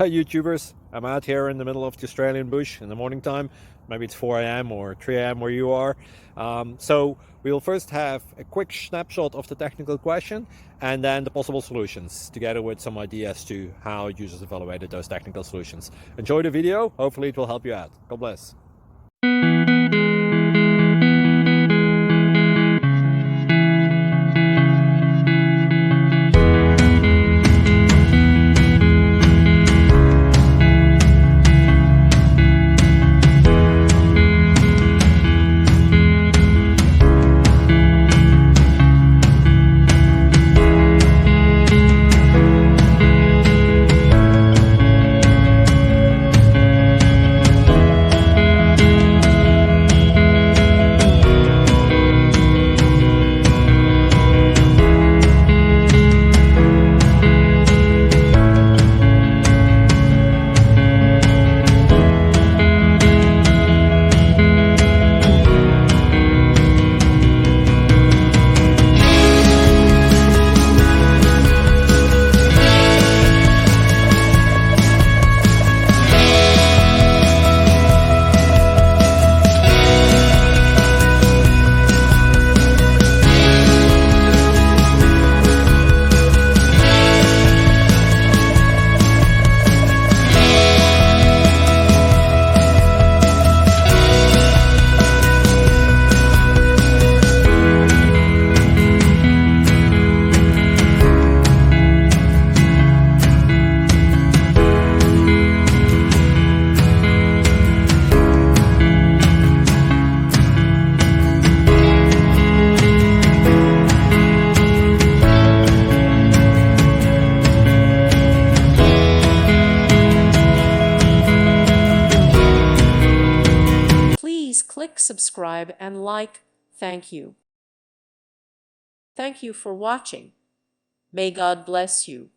Hi YouTubers, I'm out here in the middle of the Australian bush in the morning time. Maybe it's 4 a.m. or 3 a.m. where you are. So we'll first have a quick snapshot of the technical question and then the possible solutions, together with some ideas to how users evaluated those technical solutions. Enjoy the video, hopefully it will help you out. God bless. Please click subscribe and like. Thank you. Thank you for watching. May God bless you.